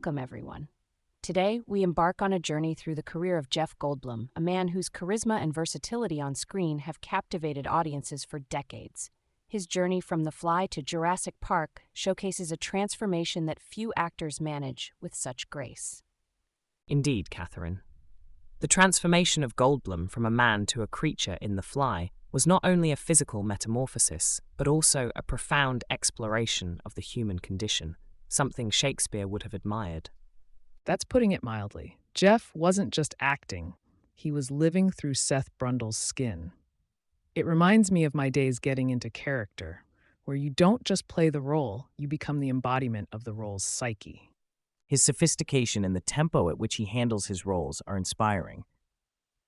Welcome, everyone. Today, we embark on a journey through the career of Jeff Goldblum, a man whose charisma and versatility on screen have captivated audiences for decades. His journey from The Fly to Jurassic Park showcases a transformation that few actors manage with such grace. Indeed, Katharine. The transformation of Goldblum from a man to a creature in The Fly was not only a physical metamorphosis, but also a profound exploration of the human condition, something Shakespeare would have admired. That's putting it mildly. Jeff wasn't just acting, he was living through Seth Brundle's skin. It reminds me of my days getting into character, where you don't just play the role, you become the embodiment of the role's psyche. His sophistication and the tempo at which he handles his roles are inspiring.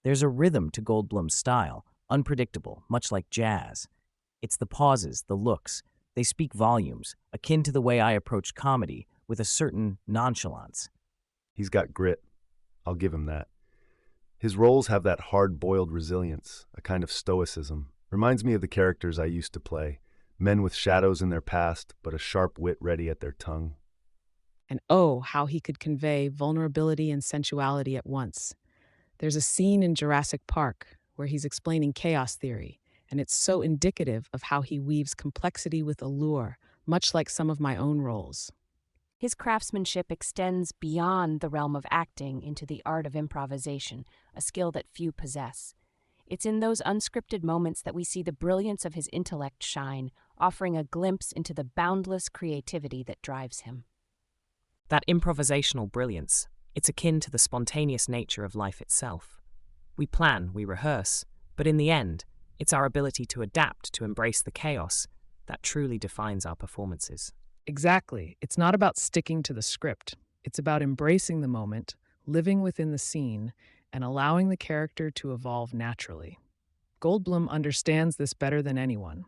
There's a rhythm to Goldblum's style, unpredictable, much like jazz. It's the pauses, the looks. They speak volumes, akin to the way I approach comedy, with a certain nonchalance. He's got grit. I'll give him that. His roles have that hard-boiled resilience, a kind of stoicism. Reminds me of the characters I used to play, men with shadows in their past, but a sharp wit ready at their tongue. And oh, how he could convey vulnerability and sensuality at once. There's a scene in Jurassic Park where he's explaining chaos theory, and it's so indicative of how he weaves complexity with allure, much like some of my own roles. His craftsmanship extends beyond the realm of acting into the art of improvisation, a skill that few possess. It's in those unscripted moments that we see the brilliance of his intellect shine, offering a glimpse into the boundless creativity that drives him. That improvisational brilliance, it's akin to the spontaneous nature of life itself. We plan, we rehearse, but in the end, it's our ability to adapt, to embrace the chaos, that truly defines our performances. Exactly. It's not about sticking to the script. It's about embracing the moment, living within the scene, and allowing the character to evolve naturally. Goldblum understands this better than anyone.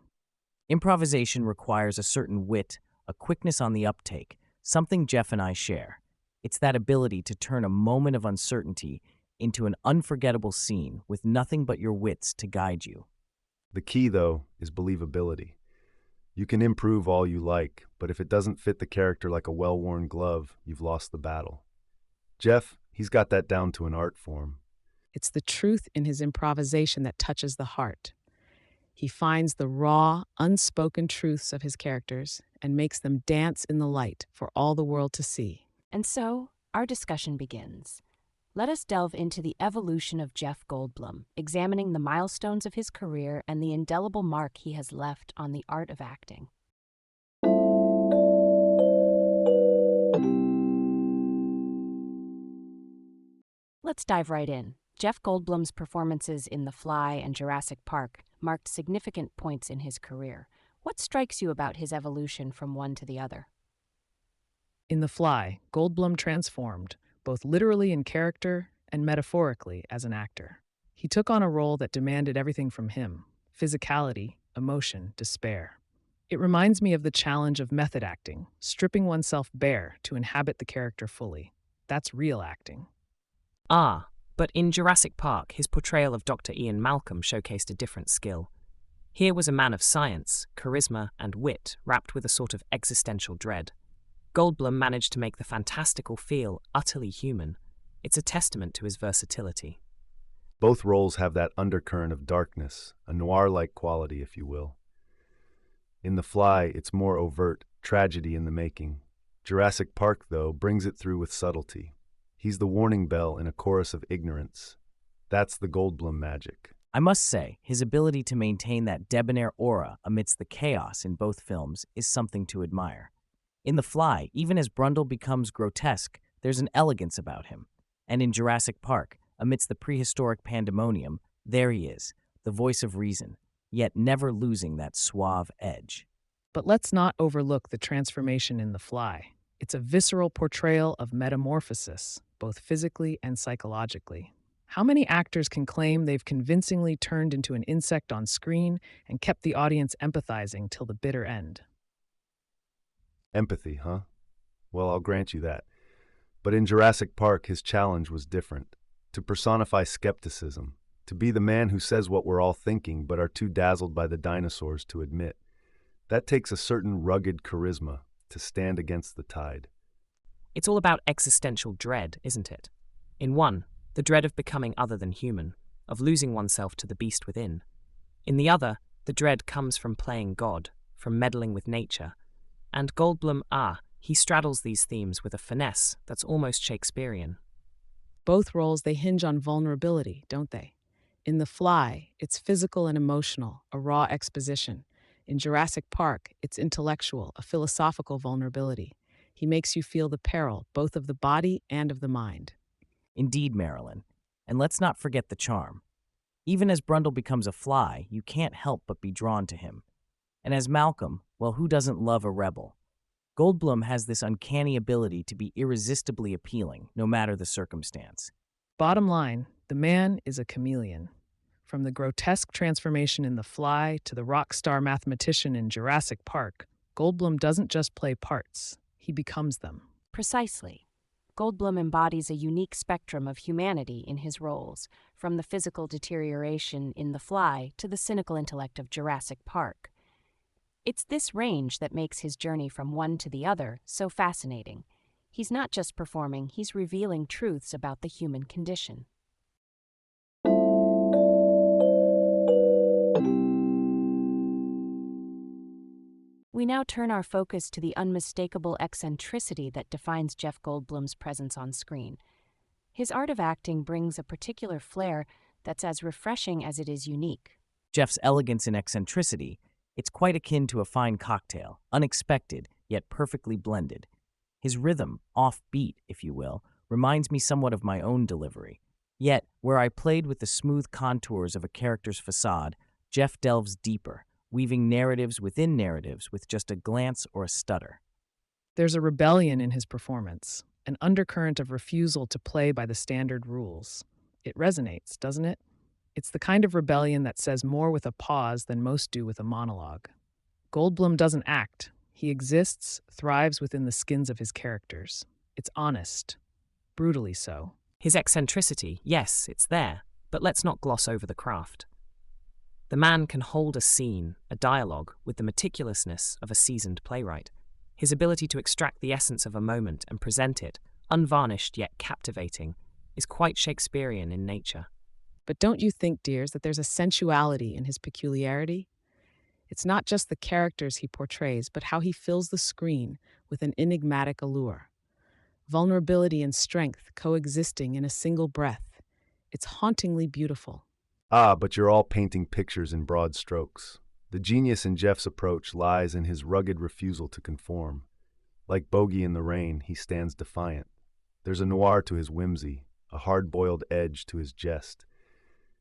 Improvisation requires a certain wit, a quickness on the uptake, something Jeff and I share. It's that ability to turn a moment of uncertainty into an unforgettable scene with nothing but your wits to guide you. The key, though, is believability. You can improve all you like, but if it doesn't fit the character like a well-worn glove, you've lost the battle. Jeff, he's got that down to an art form. It's the truth in his improvisation that touches the heart. He finds the raw, unspoken truths of his characters and makes them dance in the light for all the world to see. And so, our discussion begins. Let us delve into the evolution of Jeff Goldblum, examining the milestones of his career and the indelible mark he has left on the art of acting. Let's dive right in. Jeff Goldblum's performances in The Fly and Jurassic Park marked significant points in his career. What strikes you about his evolution from one to the other? In The Fly, Goldblum transformed, both literally in character and metaphorically as an actor. He took on a role that demanded everything from him: physicality, emotion, despair. It reminds me of the challenge of method acting, stripping oneself bare to inhabit the character fully. That's real acting. But in Jurassic Park, his portrayal of Dr. Ian Malcolm showcased a different skill. Here was a man of science, charisma, and wit, wrapped with a sort of existential dread. Goldblum managed to make the fantastical feel utterly human. It's a testament to his versatility. Both roles have that undercurrent of darkness, a noir-like quality, if you will. In The Fly, it's more overt, tragedy in the making. Jurassic Park, though, brings it through with subtlety. He's the warning bell in a chorus of ignorance. That's the Goldblum magic. I must say, his ability to maintain that debonair aura amidst the chaos in both films is something to admire. In The Fly, even as Brundle becomes grotesque, there's an elegance about him. And in Jurassic Park, amidst the prehistoric pandemonium, there he is, the voice of reason, yet never losing that suave edge. But let's not overlook the transformation in The Fly. It's a visceral portrayal of metamorphosis, both physically and psychologically. How many actors can claim they've convincingly turned into an insect on screen and kept the audience empathizing till the bitter end? Empathy, huh? Well, I'll grant you that. But in Jurassic Park, his challenge was different. To personify skepticism, to be the man who says what we're all thinking but are too dazzled by the dinosaurs to admit. That takes a certain rugged charisma to stand against the tide. It's all about existential dread, isn't it? In one, the dread of becoming other than human, of losing oneself to the beast within. In the other, the dread comes from playing God, from meddling with nature. And Goldblum, he straddles these themes with a finesse that's almost Shakespearean. Both roles, they hinge on vulnerability, don't they? In The Fly, it's physical and emotional, a raw exposition. In Jurassic Park, it's intellectual, a philosophical vulnerability. He makes you feel the peril, both of the body and of the mind. Indeed, Marilyn. And let's not forget the charm. Even as Brundle becomes a fly, you can't help but be drawn to him. And as Malcolm, well, who doesn't love a rebel? Goldblum has this uncanny ability to be irresistibly appealing, no matter the circumstance. Bottom line, the man is a chameleon. From the grotesque transformation in The Fly to the rock star mathematician in Jurassic Park, Goldblum doesn't just play parts, he becomes them. Precisely. Goldblum embodies a unique spectrum of humanity in his roles, from the physical deterioration in The Fly to the cynical intellect of Jurassic Park. It's this range that makes his journey from one to the other so fascinating. He's not just performing, he's revealing truths about the human condition. We now turn our focus to the unmistakable eccentricity that defines Jeff Goldblum's presence on screen. His art of acting brings a particular flair that's as refreshing as it is unique. Jeff's elegance and eccentricity, it's quite akin to a fine cocktail, unexpected, yet perfectly blended. His rhythm, off-beat, if you will, reminds me somewhat of my own delivery. Yet, where I played with the smooth contours of a character's facade, Jeff delves deeper, weaving narratives within narratives with just a glance or a stutter. There's a rebellion in his performance, an undercurrent of refusal to play by the standard rules. It resonates, doesn't it? It's the kind of rebellion that says more with a pause than most do with a monologue. Goldblum doesn't act. He exists, thrives within the skins of his characters. It's honest, brutally so. His eccentricity, yes, it's there, but let's not gloss over the craft. The man can hold a scene, a dialogue, with the meticulousness of a seasoned playwright. His ability to extract the essence of a moment and present it, unvarnished yet captivating, is quite Shakespearean in nature. But don't you think, dears, that there's a sensuality in his peculiarity? It's not just the characters he portrays, but how he fills the screen with an enigmatic allure. Vulnerability and strength coexisting in a single breath. It's hauntingly beautiful. But you're all painting pictures in broad strokes. The genius in Jeff's approach lies in his rugged refusal to conform. Like Bogey in the Rain, he stands defiant. There's a noir to his whimsy, a hard-boiled edge to his jest.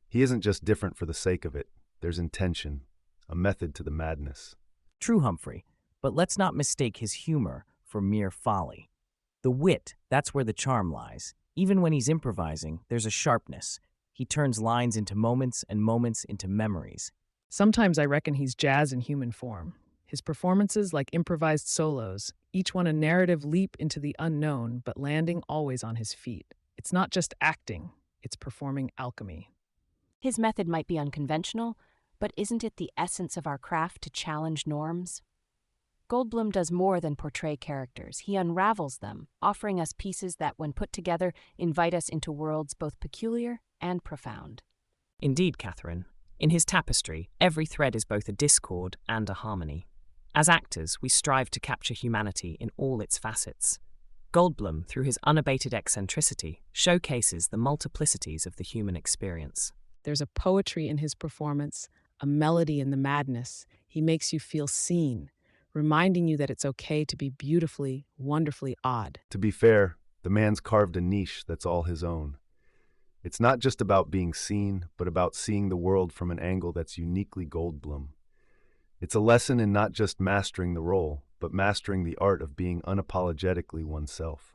He isn't just different for the sake of it. There's intention, a method to the madness. True, Humphrey, but let's not mistake his humor for mere folly. The wit, that's where the charm lies. Even when he's improvising, there's a sharpness. He turns lines into moments and moments into memories. Sometimes I reckon he's jazz in human form. His performances, like improvised solos, each one a narrative leap into the unknown, but landing always on his feet. It's not just acting, it's performing alchemy. His method might be unconventional, but isn't it the essence of our craft to challenge norms? Goldblum does more than portray characters. He unravels them, offering us pieces that, when put together, invite us into worlds both peculiar and profound. Indeed, Katharine. In his tapestry, every thread is both a discord and a harmony. As actors, we strive to capture humanity in all its facets. Goldblum, through his unabated eccentricity, showcases the multiplicities of the human experience. There's a poetry in his performance, a melody in the madness. He makes you feel seen, reminding you that it's okay to be beautifully, wonderfully odd. To be fair, the man's carved a niche that's all his own. It's not just about being seen, but about seeing the world from an angle that's uniquely Goldblum. It's a lesson in not just mastering the role, but mastering the art of being unapologetically oneself.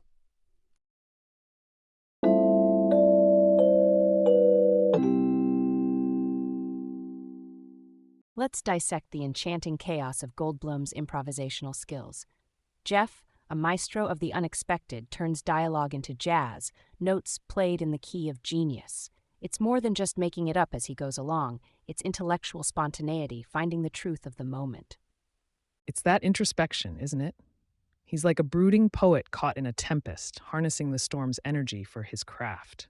Let's dissect the enchanting chaos of Goldblum's improvisational skills. Jeff, a maestro of the unexpected, turns dialogue into jazz, notes played in the key of genius. It's more than just making it up as he goes along. It's intellectual spontaneity, finding the truth of the moment. It's that introspection, isn't it? He's like a brooding poet caught in a tempest, harnessing the storm's energy for his craft.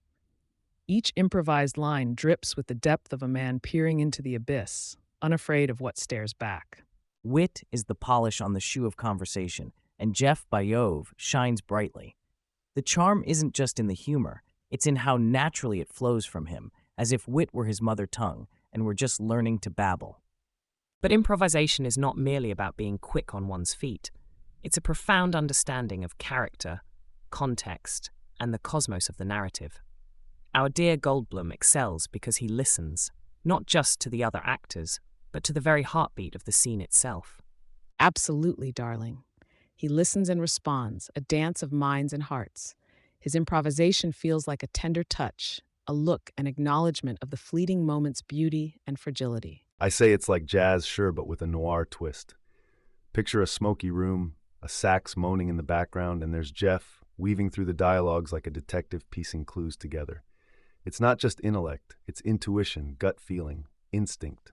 Each improvised line drips with the depth of a man peering into the abyss, unafraid of what stares back. Wit is the polish on the shoe of conversation, and Jeff Goldblum shines brightly. The charm isn't just in the humor, it's in how naturally it flows from him, as if wit were his mother tongue and we're just learning to babble. But improvisation is not merely about being quick on one's feet. It's a profound understanding of character, context, and the cosmos of the narrative. Our dear Goldblum excels because he listens, not just to the other actors, but to the very heartbeat of the scene itself. Absolutely, darling. He listens and responds, a dance of minds and hearts. His improvisation feels like a tender touch, a look, an acknowledgement of the fleeting moment's beauty and fragility. I say it's like jazz, sure, but with a noir twist. Picture a smoky room, a sax moaning in the background, and there's Jeff weaving through the dialogues like a detective piecing clues together. It's not just intellect, it's intuition, gut feeling, instinct.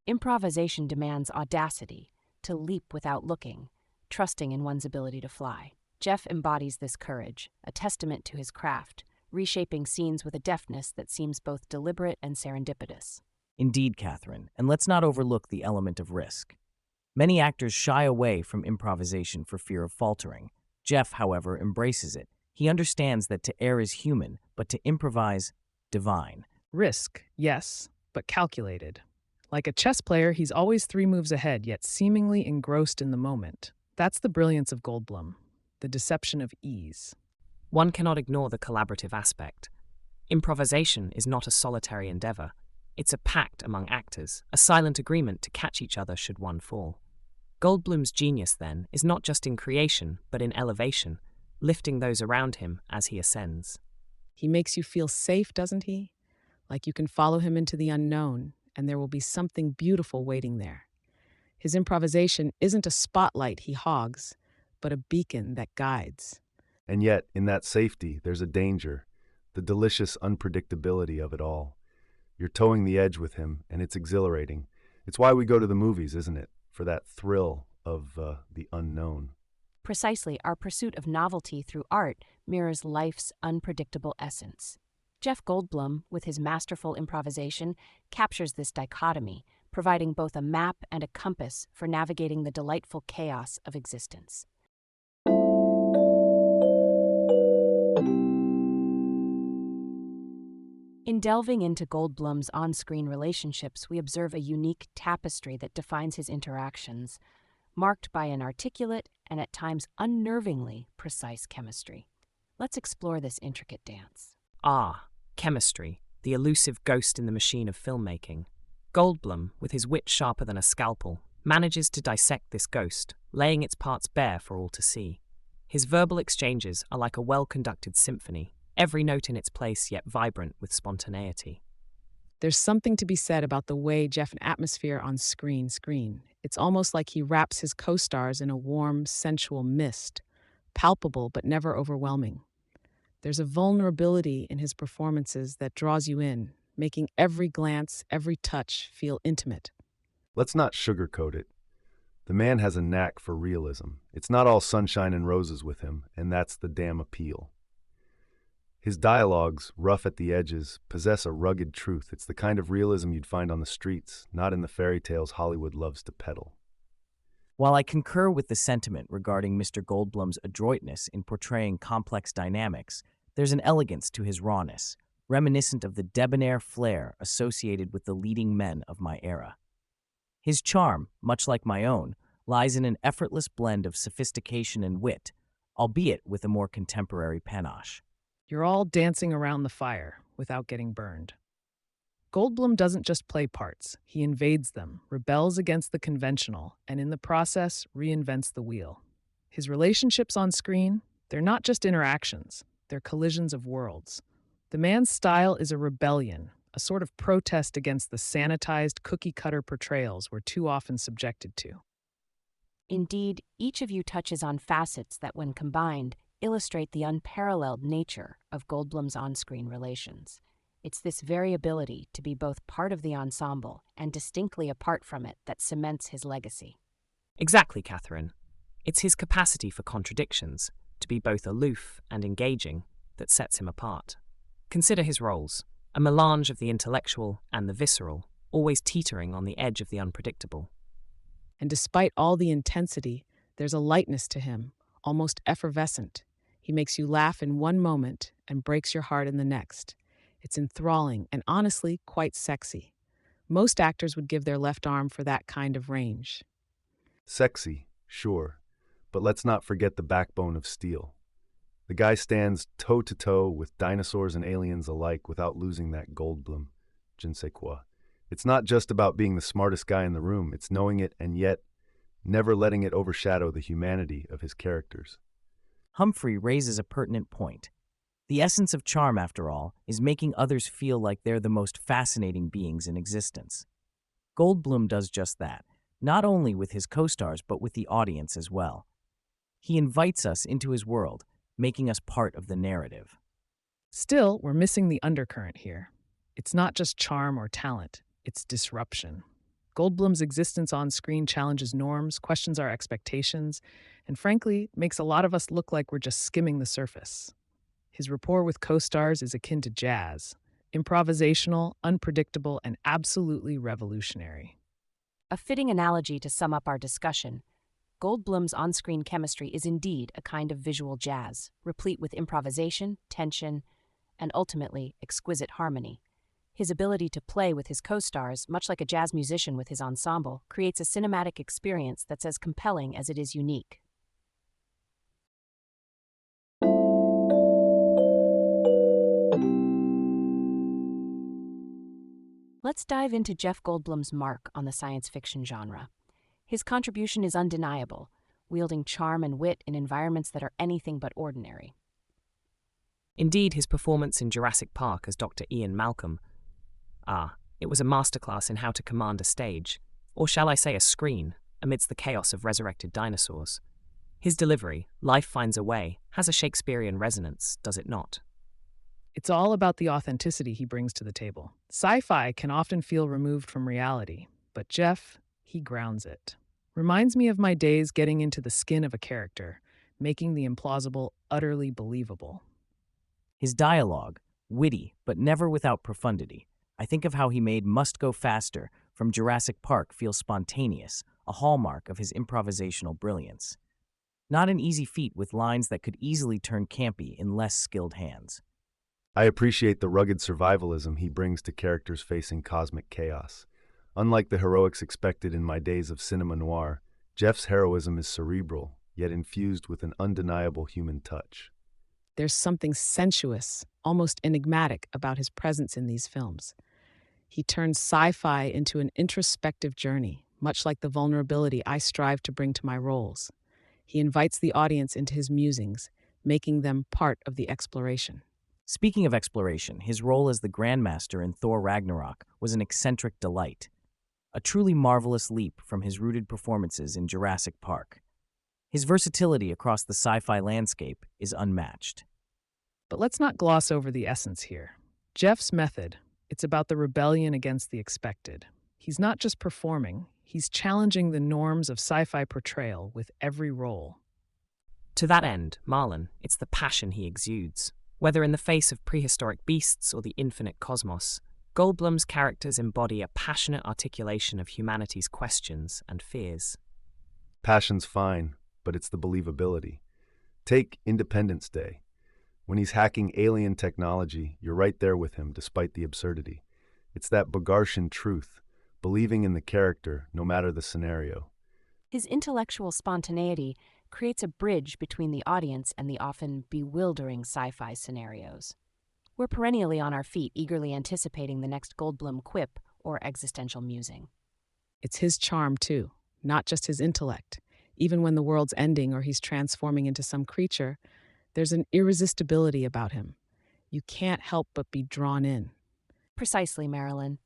Improvisation demands audacity, to leap without looking, trusting in one's ability to fly. Jeff embodies this courage, a testament to his craft, reshaping scenes with a deftness that seems both deliberate and serendipitous. Indeed, Katharine, and let's not overlook the element of risk. Many actors shy away from improvisation for fear of faltering. Jeff, however, embraces it. He understands that to err is human, but to improvise, divine. Risk, yes, but calculated. Like a chess player, he's always 3 moves ahead, yet seemingly engrossed in the moment. That's the brilliance of Goldblum, the deception of ease. One cannot ignore the collaborative aspect. Improvisation is not a solitary endeavor. It's a pact among actors, a silent agreement to catch each other should one fall. Goldblum's genius, then, is not just in creation, but in elevation, lifting those around him as he ascends. He makes you feel safe, doesn't he? Like you can follow him into the unknown, and there will be something beautiful waiting there. His improvisation isn't a spotlight he hogs, but a beacon that guides. And yet, in that safety, there's a danger, the delicious unpredictability of it all. You're towing the edge with him, and it's exhilarating. It's why we go to the movies, isn't it? For that thrill of the unknown. Precisely, our pursuit of novelty through art mirrors life's unpredictable essence. Jeff Goldblum, with his masterful improvisation, captures this dichotomy, providing both a map and a compass for navigating the delightful chaos of existence. In delving into Goldblum's on-screen relationships, we observe a unique tapestry that defines his interactions, marked by an articulate and at times unnervingly precise chemistry. Let's explore this intricate dance. Chemistry, the elusive ghost in the machine of filmmaking. Goldblum, with his wit sharper than a scalpel, manages to dissect this ghost, laying its parts bare for all to see. His verbal exchanges are like a well-conducted symphony, every note in its place yet vibrant with spontaneity. There's something to be said about the way Jeff and atmosphere on screen. It's almost like he wraps his co-stars in a warm, sensual mist, palpable but never overwhelming. There's a vulnerability in his performances that draws you in, making every glance, every touch feel intimate. Let's not sugarcoat it. The man has a knack for realism. It's not all sunshine and roses with him, and that's the damn appeal. His dialogues, rough at the edges, possess a rugged truth. It's the kind of realism you'd find on the streets, not in the fairy tales Hollywood loves to peddle. While I concur with the sentiment regarding Mr. Goldblum's adroitness in portraying complex dynamics, there's an elegance to his rawness, reminiscent of the debonair flair associated with the leading men of my era. His charm, much like my own, lies in an effortless blend of sophistication and wit, albeit with a more contemporary panache. You're all dancing around the fire without getting burned. Goldblum doesn't just play parts, he invades them, rebels against the conventional, and in the process, reinvents the wheel. His relationships on screen, they're not just interactions, they're collisions of worlds. The man's style is a rebellion, a sort of protest against the sanitized, cookie-cutter portrayals we're too often subjected to. Indeed, each of you touches on facets that, when combined, illustrate the unparalleled nature of Goldblum's on-screen relations. It's this very ability to be both part of the ensemble and distinctly apart from it that cements his legacy. Exactly, Katharine. It's his capacity for contradictions, to be both aloof and engaging, that sets him apart. Consider his roles, a melange of the intellectual and the visceral, always teetering on the edge of the unpredictable. And despite all the intensity, there's a lightness to him, almost effervescent. He makes you laugh in one moment and breaks your heart in the next. It's enthralling and honestly quite sexy. Most actors would give their left arm for that kind of range. Sexy, sure, but let's not forget the backbone of steel. The guy stands toe-to-toe with dinosaurs and aliens alike without losing that Goldblum, je ne sais quoi. It's not just about being the smartest guy in the room, it's knowing it and yet never letting it overshadow the humanity of his characters. Humphrey raises a pertinent point. The essence of charm, after all, is making others feel like they're the most fascinating beings in existence. Goldblum does just that, not only with his co-stars but with the audience as well. He invites us into his world, making us part of the narrative. Still, we're missing the undercurrent here. It's not just charm or talent, it's disruption. Goldblum's existence on screen challenges norms, questions our expectations, and frankly, makes a lot of us look like we're just skimming the surface. His rapport with co-stars is akin to jazz, improvisational, unpredictable, and absolutely revolutionary. A fitting analogy to sum up our discussion, Goldblum's on-screen chemistry is indeed a kind of visual jazz, replete with improvisation, tension, and ultimately exquisite harmony. His ability to play with his co-stars, much like a jazz musician with his ensemble, creates a cinematic experience that's as compelling as it is unique. Let's dive into Jeff Goldblum's mark on the science fiction genre. His contribution is undeniable, wielding charm and wit in environments that are anything but ordinary. Indeed, his performance in Jurassic Park as Dr. Ian Malcolm, it was a masterclass in how to command a stage, or shall I say a screen, amidst the chaos of resurrected dinosaurs. His delivery, Life Finds a Way, has a Shakespearean resonance, does it not? It's all about the authenticity he brings to the table. Sci-fi can often feel removed from reality, but Jeff, he grounds it. Reminds me of my days getting into the skin of a character, making the implausible utterly believable. His dialogue, witty but never without profundity. I think of how he made Must Go Faster from Jurassic Park feel spontaneous, a hallmark of his improvisational brilliance. Not an easy feat with lines that could easily turn campy in less skilled hands. I appreciate the rugged survivalism he brings to characters facing cosmic chaos. Unlike the heroics expected in my days of cinema noir, Jeff's heroism is cerebral, yet infused with an undeniable human touch. There's something sensuous, almost enigmatic about his presence in these films. He turns sci-fi into an introspective journey, much like the vulnerability I strive to bring to my roles. He invites the audience into his musings, making them part of the exploration. Speaking of exploration, his role as the Grandmaster in Thor Ragnarok was an eccentric delight. A truly marvelous leap from his rooted performances in Jurassic Park. His versatility across the sci-fi landscape is unmatched. But let's not gloss over the essence here. Jeff's method, it's about the rebellion against the expected. He's not just performing, he's challenging the norms of sci-fi portrayal with every role. To that end, Marlon, it's the passion he exudes. Whether in the face of prehistoric beasts or the infinite cosmos, Goldblum's characters embody a passionate articulation of humanity's questions and fears. Passion's fine, but it's the believability. Take Independence Day. When he's hacking alien technology, you're right there with him despite the absurdity. It's that Bogartian truth, believing in the character no matter the scenario. His intellectual spontaneity creates a bridge between the audience and the often bewildering sci-fi scenarios. We're perennially on our feet, eagerly anticipating the next Goldblum quip or existential musing. It's his charm, too, not just his intellect. Even when the world's ending or he's transforming into some creature, there's an irresistibility about him. You can't help but be drawn in. Precisely, Marilyn.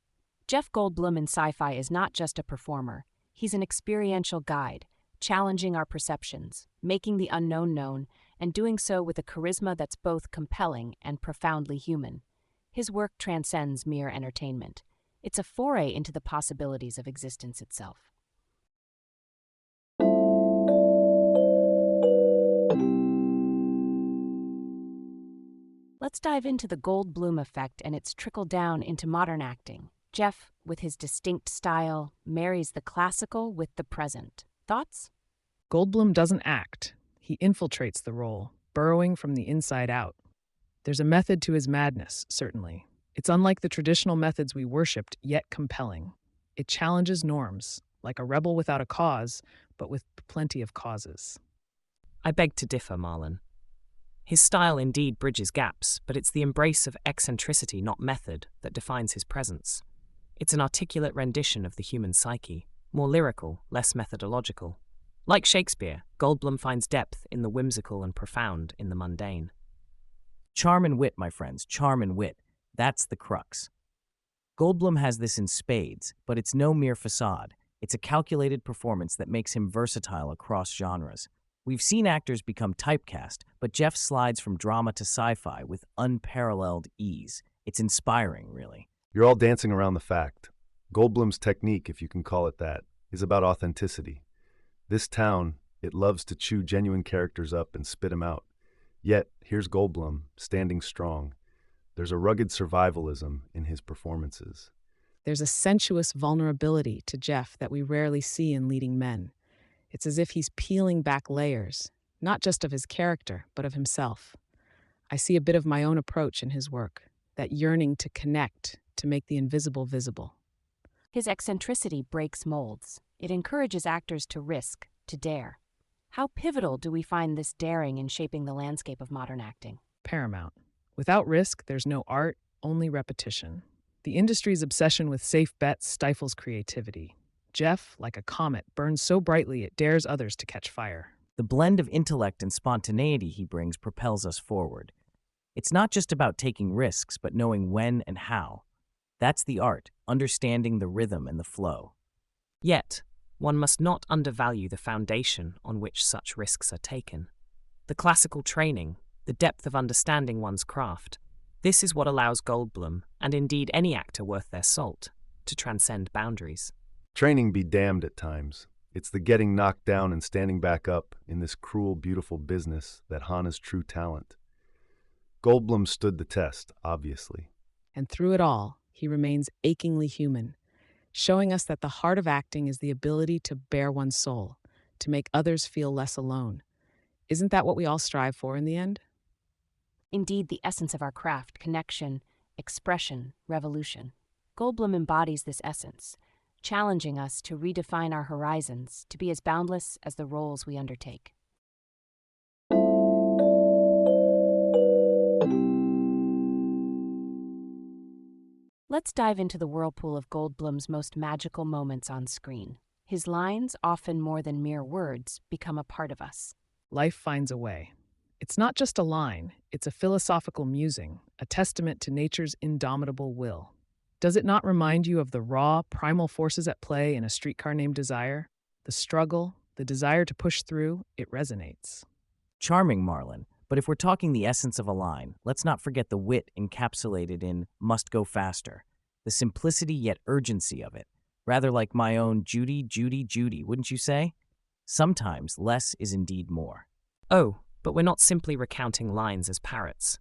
Jeff Goldblum in sci-fi is not just a performer. He's an experiential guide, challenging our perceptions, making the unknown known, and doing so with a charisma that's both compelling and profoundly human. His work transcends mere entertainment. It's a foray into the possibilities of existence itself. Let's dive into the Goldblum effect and its trickle down into modern acting. Jeff, with his distinct style, marries the classical with the present. Thoughts? Goldblum doesn't act. He infiltrates the role, burrowing from the inside out. There's a method to his madness, certainly. It's unlike the traditional methods we worshipped, yet compelling. It challenges norms, like a rebel without a cause, but with plenty of causes. I beg to differ, Marlon. His style indeed bridges gaps, but it's the embrace of eccentricity, not method, that defines his presence. It's an articulate rendition of the human psyche, more lyrical, less methodological. Like Shakespeare, Goldblum finds depth in the whimsical and profound in the mundane. Charm and wit, my friends, charm and wit. That's the crux. Goldblum has this in spades, but it's no mere facade. It's a calculated performance that makes him versatile across genres. We've seen actors become typecast, but Jeff slides from drama to sci-fi with unparalleled ease. It's inspiring, really. You're all dancing around the fact. Goldblum's technique, if you can call it that, is about authenticity. This town, it loves to chew genuine characters up and spit them out. Yet, here's Goldblum, standing strong. There's a rugged survivalism in his performances. There's a sensuous vulnerability to Jeff that we rarely see in leading men. It's as if he's peeling back layers, not just of his character, but of himself. I see a bit of my own approach in his work, that yearning to connect, to make the invisible visible. His eccentricity breaks molds. It encourages actors to risk, to dare. How pivotal do we find this daring in shaping the landscape of modern acting? Paramount. Without risk, there's no art, only repetition. The industry's obsession with safe bets stifles creativity. Jeff, like a comet, burns so brightly it dares others to catch fire. The blend of intellect and spontaneity he brings propels us forward. It's not just about taking risks, but knowing when and how. That's the art, understanding the rhythm and the flow. Yet, one must not undervalue the foundation on which such risks are taken. The classical training, the depth of understanding one's craft. This is what allows Goldblum, and indeed any actor worth their salt, to transcend boundaries. Training be damned at times. It's the getting knocked down and standing back up in this cruel, beautiful business that Hana's true talent. Goldblum stood the test, obviously. And through it all, he remains achingly human, showing us that the heart of acting is the ability to bare one's soul, to make others feel less alone. Isn't that what we all strive for in the end? Indeed, the essence of our craft, connection, expression, revolution. Goldblum embodies this essence, challenging us to redefine our horizons, to be as boundless as the roles we undertake. Let's dive into the whirlpool of Goldblum's most magical moments on screen. His lines, often more than mere words, become a part of us. Life finds a way. It's not just a line, it's a philosophical musing, a testament to nature's indomitable will. Does it not remind you of the raw, primal forces at play in A Streetcar Named Desire? The struggle, the desire to push through, it resonates. Charming, Marlon, but if we're talking the essence of a line, let's not forget the wit encapsulated in "must go faster," the simplicity yet urgency of it. Rather like my own Judy, Judy, Judy, wouldn't you say? Sometimes less is indeed more. Oh, but we're not simply recounting lines as parrots.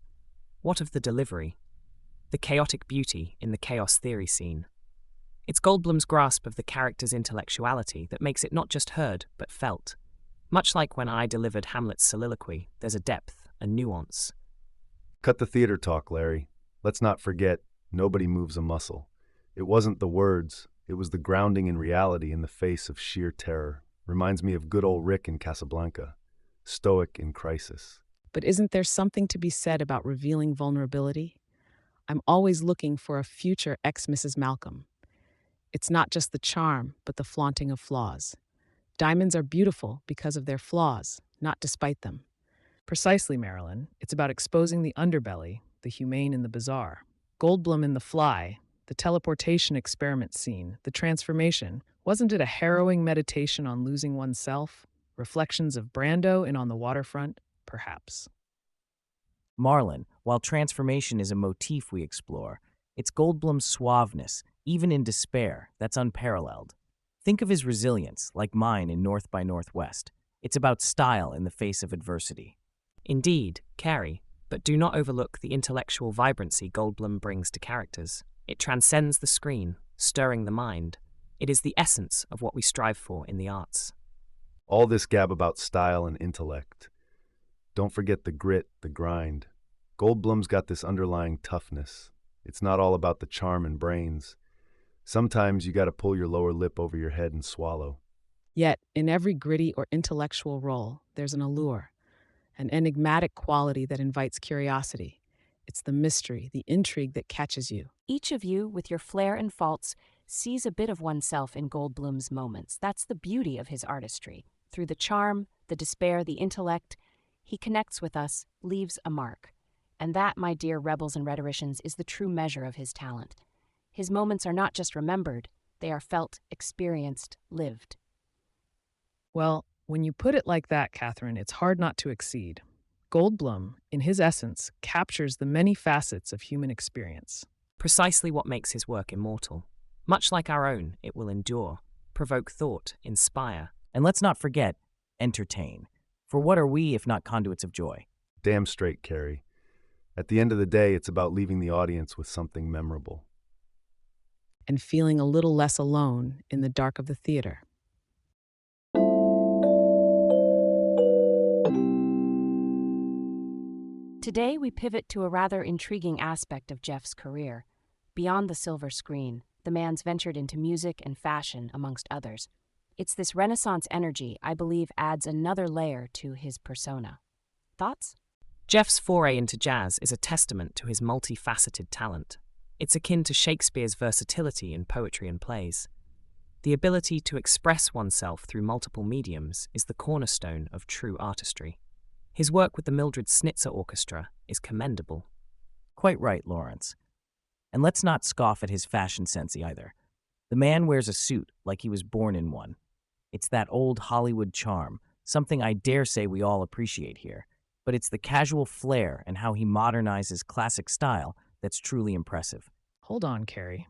What of the delivery? The chaotic beauty in the chaos theory scene. It's Goldblum's grasp of the character's intellectuality that makes it not just heard, but felt. Much like when I delivered Hamlet's soliloquy, there's a depth, a nuance. Cut the theater talk, Larry. Let's not forget, nobody moves a muscle. It wasn't the words, it was the grounding in reality in the face of sheer terror. Reminds me of good old Rick in Casablanca, stoic in crisis. But isn't there something to be said about revealing vulnerability? I'm always looking for a future ex-Mrs. Malcolm. It's not just the charm, but the flaunting of flaws. Diamonds are beautiful because of their flaws, not despite them. Precisely, Marilyn. It's about exposing the underbelly, the humane and the bizarre. Goldblum in The Fly, the teleportation experiment scene, the transformation. Wasn't it a harrowing meditation on losing oneself? Reflections of Brando in On the Waterfront? Perhaps. Marlon, while transformation is a motif we explore, it's Goldblum's suaveness, even in despair, that's unparalleled. Think of his resilience, like mine in North by Northwest. It's about style in the face of adversity. Indeed, Cary, But do not overlook the intellectual vibrancy Goldblum brings to characters. It transcends the screen, stirring the mind. It is the essence of what we strive for in the arts. All this gab about style and intellect. Don't forget the grit, the grind. Goldblum's got this underlying toughness. It's not all about the charm and brains. Sometimes you gotta pull your lower lip over your head and swallow. Yet, in every gritty or intellectual role, there's an allure, an enigmatic quality that invites curiosity. It's the mystery, the intrigue that catches you. Each of you, with your flair and faults, sees a bit of oneself in Goldblum's moments. That's the beauty of his artistry. Through the charm, the despair, the intellect, he connects with us, leaves a mark. And that, my dear rebels and rhetoricians, is the true measure of his talent. His moments are not just remembered, they are felt, experienced, lived. Well, when you put it like that, Katharine, it's hard not to exceed. Goldblum, in his essence, captures the many facets of human experience. Precisely what makes his work immortal. Much like our own, it will endure, provoke thought, inspire. And let's not forget, entertain. For what are we if not conduits of joy? Damn straight, Cary. At the end of the day, it's about leaving the audience with something memorable. And feeling a little less alone in the dark of the theater. Today, we pivot to a rather intriguing aspect of Jeff's career. Beyond the silver screen, the man's ventured into music and fashion, amongst others. It's this Renaissance energy, I believe, adds another layer to his persona. Thoughts? Jeff's foray into jazz is a testament to his multifaceted talent. It's akin to Shakespeare's versatility in poetry and plays. The ability to express oneself through multiple mediums is the cornerstone of true artistry. His work with the Mildred Snitzer Orchestra is commendable. Quite right, Laurence. And let's not scoff at his fashion sense either. The man wears a suit like he was born in one. It's that old Hollywood charm, something I dare say we all appreciate here. But it's the casual flair and how he modernizes classic style that's truly impressive. Hold on, Cary.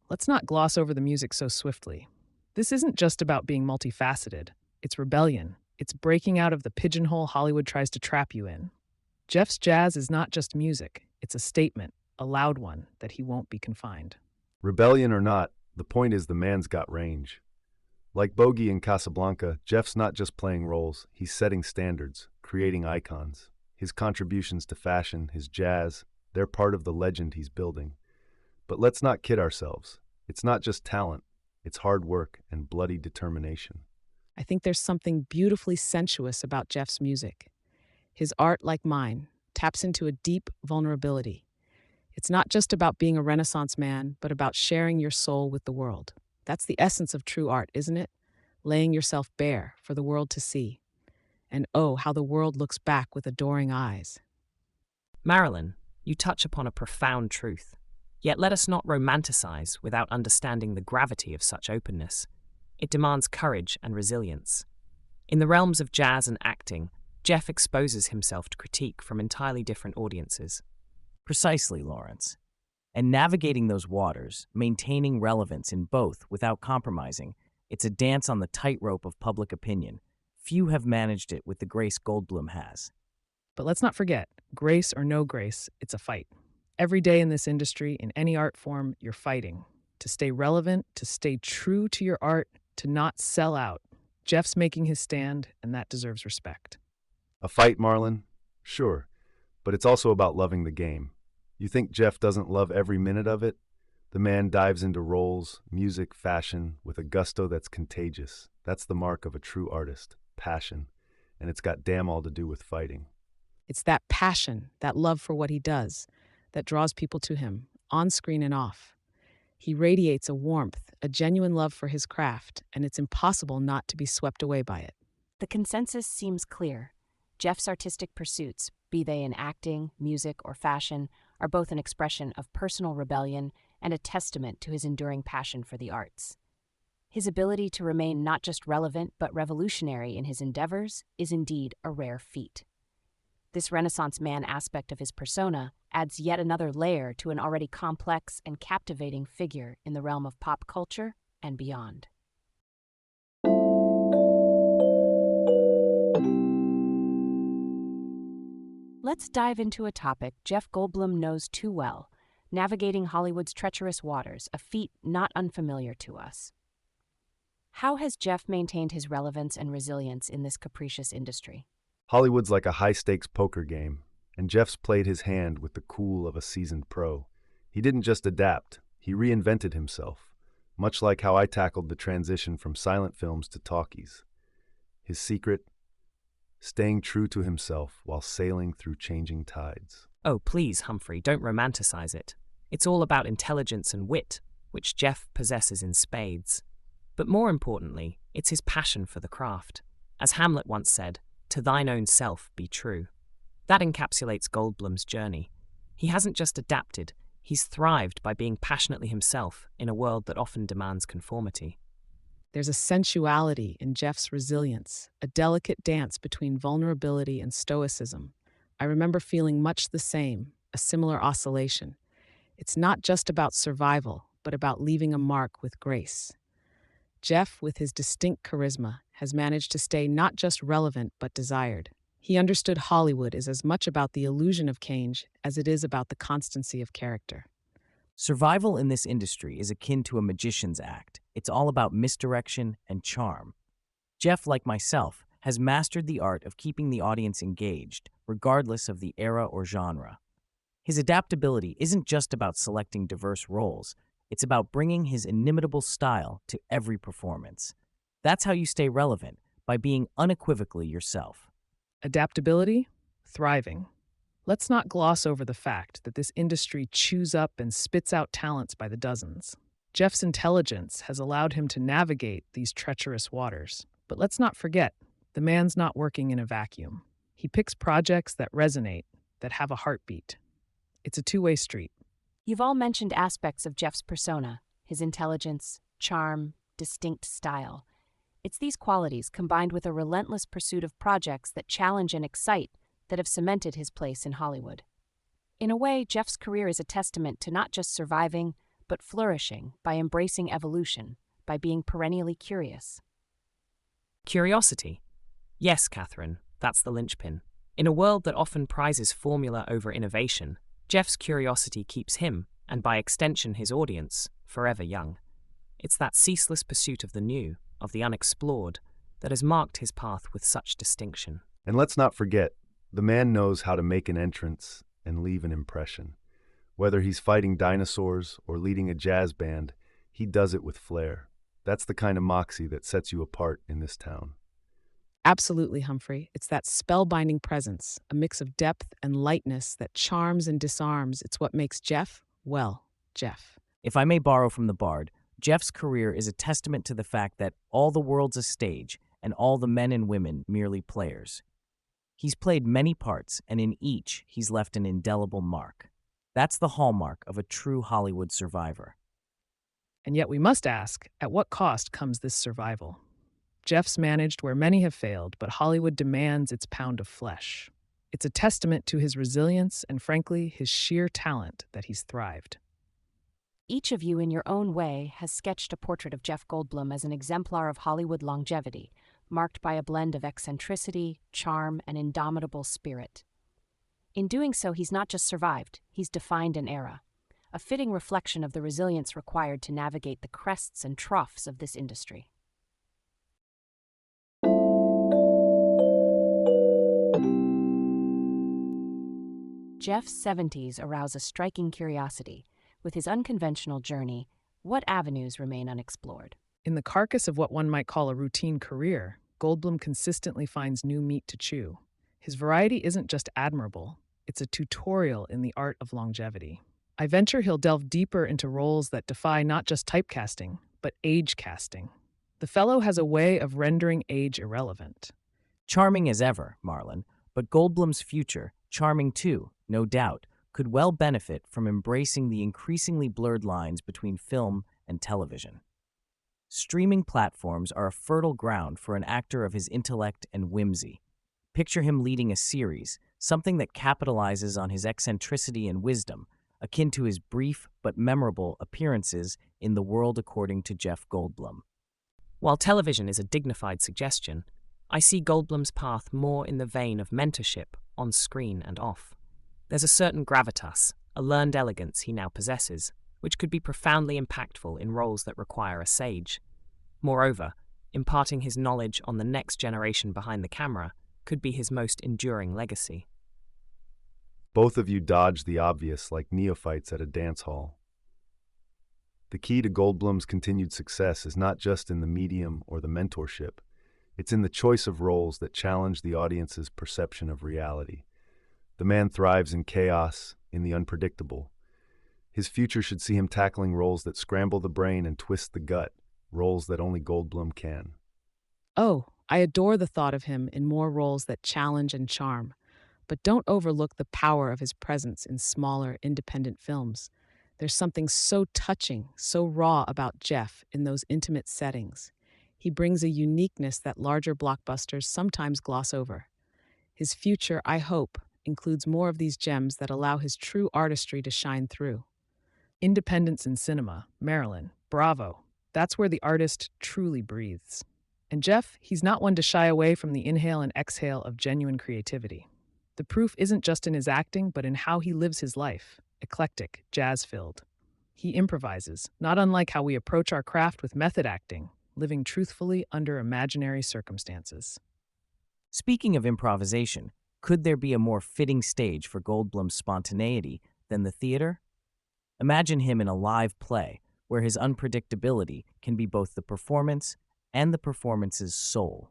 Let's not gloss over the music so swiftly. This isn't just about being multifaceted. It's rebellion. It's breaking out of the pigeonhole Hollywood tries to trap you in. Jeff's jazz is not just music. It's a statement, a loud one, that he won't be confined. Rebellion or not, the point is the man's got range. Like Bogey in Casablanca, Jeff's not just playing roles, he's setting standards, creating icons. His contributions to fashion, his jazz, they're part of the legend he's building. But let's not kid ourselves. It's not just talent, it's hard work and bloody determination. I think there's something beautifully sensuous about Jeff's music. His art, like mine, taps into a deep vulnerability. It's not just about being a Renaissance man, but about sharing your soul with the world. That's the essence of true art, isn't it? Laying yourself bare for the world to see. And oh, how the world looks back with adoring eyes. Marilyn, you touch upon a profound truth. Yet let us not romanticize without understanding the gravity of such openness. It demands courage and resilience. In the realms of jazz and acting, Jeff exposes himself to critique from entirely different audiences. Precisely, Laurence. And navigating those waters, maintaining relevance in both without compromising, it's a dance on the tightrope of public opinion. Few have managed it with the grace Goldblum has. But let's not forget, grace or no grace, it's a fight. Every day in this industry, in any art form, you're fighting. To stay relevant, to stay true to your art, to not sell out. Jeff's making his stand, and that deserves respect. A fight, Marlon? Sure, but it's also about loving the game. You think Jeff doesn't love every minute of it? The man dives into roles, music, fashion, with a gusto that's contagious. That's the mark of a true artist, passion, and it's got damn all to do with fighting. It's that passion, that love for what he does, that draws people to him, on screen and off. He radiates a warmth, a genuine love for his craft, and it's impossible not to be swept away by it. The consensus seems clear. Jeff's artistic pursuits, be they in acting, music, or fashion, are both an expression of personal rebellion and a testament to his enduring passion for the arts. His ability to remain not just relevant but revolutionary in his endeavors is indeed a rare feat. This Renaissance man aspect of his persona adds yet another layer to an already complex and captivating figure in the realm of pop culture and beyond. Let's dive into a topic Jeff Goldblum knows too well: navigating Hollywood's treacherous waters, a feat not unfamiliar to us. How has Jeff maintained his relevance and resilience in this capricious industry? Hollywood's like a high-stakes poker game, and Jeff's played his hand with the cool of a seasoned pro. He didn't just adapt, he reinvented himself, much like how I tackled the transition from silent films to talkies. His secret? Staying true to himself while sailing through changing tides. Oh, please, Humphrey, don't romanticize it. It's all about intelligence and wit, which Jeff possesses in spades. But more importantly, it's his passion for the craft. As Hamlet once said, "To thine own self be true." That encapsulates Goldblum's journey. He hasn't just adapted, he's thrived by being passionately himself in a world that often demands conformity. There's a sensuality in Jeff's resilience, a delicate dance between vulnerability and stoicism. I remember feeling much the same, a similar oscillation. It's not just about survival, but about leaving a mark with grace. Jeff, with his distinct charisma, has managed to stay not just relevant but desired. He understood Hollywood is as much about the illusion of change as it is about the constancy of character. Survival in this industry is akin to a magician's act. It's all about misdirection and charm. Jeff, like myself, has mastered the art of keeping the audience engaged, regardless of the era or genre. His adaptability isn't just about selecting diverse roles, it's about bringing his inimitable style to every performance. That's how you stay relevant, by being unequivocally yourself. Adaptability, thriving. Let's not gloss over the fact that this industry chews up and spits out talents by the dozens. Jeff's intelligence has allowed him to navigate these treacherous waters. But let's not forget, the man's not working in a vacuum. He picks projects that resonate, that have a heartbeat. It's a two-way street. You've all mentioned aspects of Jeff's persona: his intelligence, charm, distinct style. It's these qualities, combined with a relentless pursuit of projects that challenge and excite, that have cemented his place in Hollywood. In a way, Jeff's career is a testament to not just surviving, but flourishing by embracing evolution, by being perennially curious. Curiosity. Yes, Katharine, that's the linchpin. In a world that often prizes formula over innovation, Jeff's curiosity keeps him, and by extension his audience, forever young. It's that ceaseless pursuit of the new, of the unexplored, that has marked his path with such distinction. And let's not forget, the man knows how to make an entrance and leave an impression. Whether he's fighting dinosaurs or leading a jazz band, he does it with flair. That's the kind of moxie that sets you apart in this town. Absolutely, Humphrey. It's that spellbinding presence, a mix of depth and lightness that charms and disarms. It's what makes Jeff, well, Jeff. If I may borrow from the Bard, Jeff's career is a testament to the fact that all the world's a stage and all the men and women merely players. He's played many parts, and in each, he's left an indelible mark. That's the hallmark of a true Hollywood survivor. And yet we must ask, at what cost comes this survival? Jeff's managed where many have failed, but Hollywood demands its pound of flesh. It's a testament to his resilience and, frankly, his sheer talent that he's thrived. Each of you, in your own way, has sketched a portrait of Jeff Goldblum as an exemplar of Hollywood longevity, marked by a blend of eccentricity, charm, and indomitable spirit. In doing so, he's not just survived, he's defined an era, a fitting reflection of the resilience required to navigate the crests and troughs of this industry. Jeff's 70s arouse a striking curiosity. With his unconventional journey, what avenues remain unexplored? In the carcass of what one might call a routine career, Goldblum consistently finds new meat to chew. His variety isn't just admirable, it's a tutorial in the art of longevity. I venture he'll delve deeper into roles that defy not just typecasting, but age casting. The fellow has a way of rendering age irrelevant. Charming as ever, Marlon, but Goldblum's future, charming too, no doubt, could well benefit from embracing the increasingly blurred lines between film and television. Streaming platforms are a fertile ground for an actor of his intellect and whimsy. Picture him leading a series, something that capitalizes on his eccentricity and wisdom, akin to his brief but memorable appearances in The World According to Jeff Goldblum. While television is a dignified suggestion, I see Goldblum's path more in the vein of mentorship on screen and off. There's a certain gravitas, a learned elegance he now possesses, which could be profoundly impactful in roles that require a sage. Moreover, imparting his knowledge on the next generation behind the camera could be his most enduring legacy. Both of you dodge the obvious like neophytes at a dance hall. The key to Goldblum's continued success is not just in the medium or the mentorship. It's in the choice of roles that challenge the audience's perception of reality. The man thrives in chaos, in the unpredictable. His future should see him tackling roles that scramble the brain and twist the gut, roles that only Goldblum can. Oh, I adore the thought of him in more roles that challenge and charm. But don't overlook the power of his presence in smaller, independent films. There's something so touching, so raw about Jeff in those intimate settings. He brings a uniqueness that larger blockbusters sometimes gloss over. His future, I hope, includes more of these gems that allow his true artistry to shine through. Independence in cinema, Marilyn, bravo. That's where the artist truly breathes. And Jeff, he's not one to shy away from the inhale and exhale of genuine creativity. The proof isn't just in his acting, but in how he lives his life, eclectic, jazz-filled. He improvises, not unlike how we approach our craft with method acting, living truthfully under imaginary circumstances. Speaking of improvisation, could there be a more fitting stage for Goldblum's spontaneity than the theater? Imagine him in a live play, where his unpredictability can be both the performance and the performance's soul.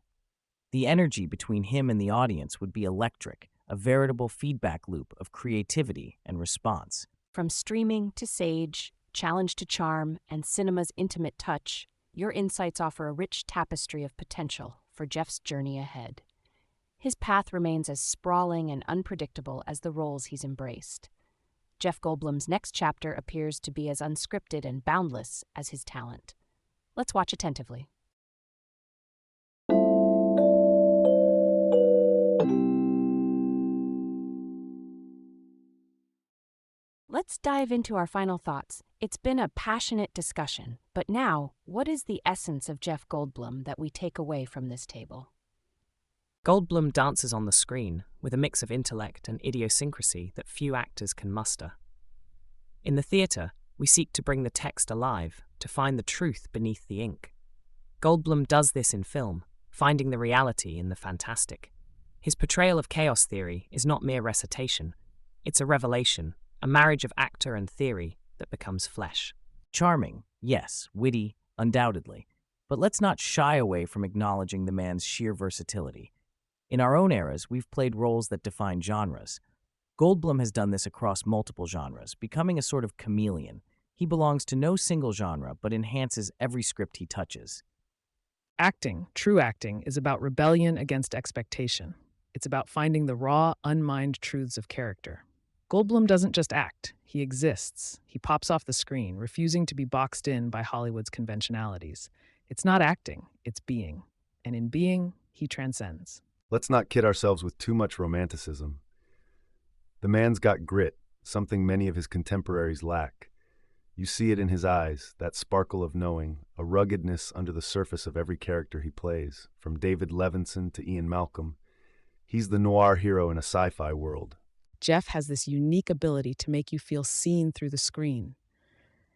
The energy between him and the audience would be electric, a veritable feedback loop of creativity and response. From streaming to sage, challenge to charm, and cinema's intimate touch, your insights offer a rich tapestry of potential for Jeff's journey ahead. His path remains as sprawling and unpredictable as the roles he's embraced. Jeff Goldblum's next chapter appears to be as unscripted and boundless as his talent. Let's watch attentively. Let's dive into our final thoughts. It's been a passionate discussion, but now, what is the essence of Jeff Goldblum that we take away from this table? Goldblum dances on the screen with a mix of intellect and idiosyncrasy that few actors can muster. In the theatre, we seek to bring the text alive, to find the truth beneath the ink. Goldblum does this in film, finding the reality in the fantastic. His portrayal of chaos theory is not mere recitation. It's a revelation, a marriage of actor and theory that becomes flesh. Charming, yes, witty, undoubtedly, but let's not shy away from acknowledging the man's sheer versatility. In our own eras, we've played roles that define genres. Goldblum has done this across multiple genres, becoming a sort of chameleon. He belongs to no single genre, but enhances every script he touches. Acting, true acting, is about rebellion against expectation. It's about finding the raw, unmined truths of character. Goldblum doesn't just act, he exists. He pops off the screen, refusing to be boxed in by Hollywood's conventionalities. It's not acting, it's being. And in being, he transcends. Let's not kid ourselves with too much romanticism. The man's got grit, something many of his contemporaries lack. You see it in his eyes, that sparkle of knowing, a ruggedness under the surface of every character he plays, from David Levinson to Ian Malcolm. He's the noir hero in a sci-fi world. Jeff has this unique ability to make you feel seen through the screen.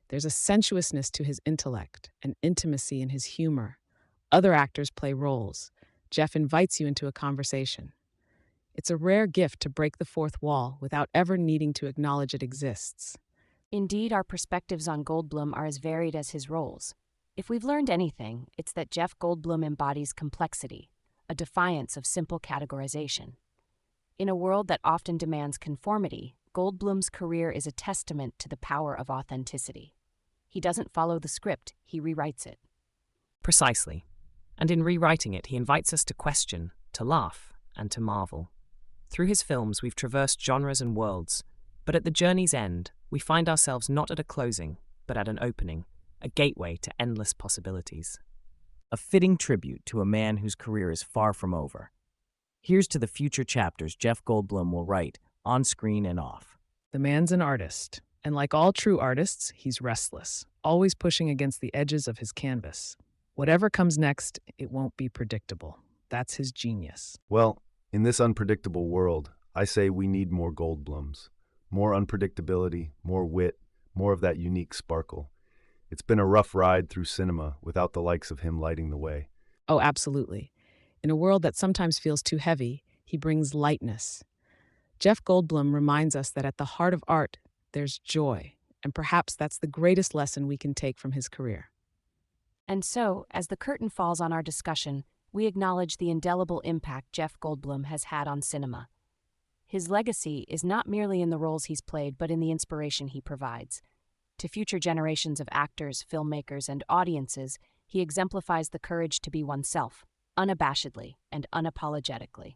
There's a sensuousness to his intellect, an intimacy in his humor. Other actors play roles. Jeff invites you into a conversation. It's a rare gift to break the fourth wall without ever needing to acknowledge it exists. Indeed, our perspectives on Goldblum are as varied as his roles. If we've learned anything, it's that Jeff Goldblum embodies complexity, a defiance of simple categorization. In a world that often demands conformity, Goldblum's career is a testament to the power of authenticity. He doesn't follow the script, he rewrites it. Precisely. And in rewriting it, he invites us to question, to laugh, and to marvel. Through his films, we've traversed genres and worlds, but at the journey's end, we find ourselves not at a closing, but at an opening, a gateway to endless possibilities. A fitting tribute to a man whose career is far from over. Here's to the future chapters Jeff Goldblum will write, on screen and off. The man's an artist, and like all true artists, he's restless, always pushing against the edges of his canvas. Whatever comes next, it won't be predictable. That's his genius. Well, in this unpredictable world, I say we need more Goldblums. More unpredictability, more wit, more of that unique sparkle. It's been a rough ride through cinema without the likes of him lighting the way. Oh, absolutely. In a world that sometimes feels too heavy, he brings lightness. Jeff Goldblum reminds us that at the heart of art, there's joy, and perhaps that's the greatest lesson we can take from his career. And so, as the curtain falls on our discussion, we acknowledge the indelible impact Jeff Goldblum has had on cinema. His legacy is not merely in the roles he's played, but in the inspiration he provides. To future generations of actors, filmmakers, and audiences, he exemplifies the courage to be oneself, unabashedly and unapologetically.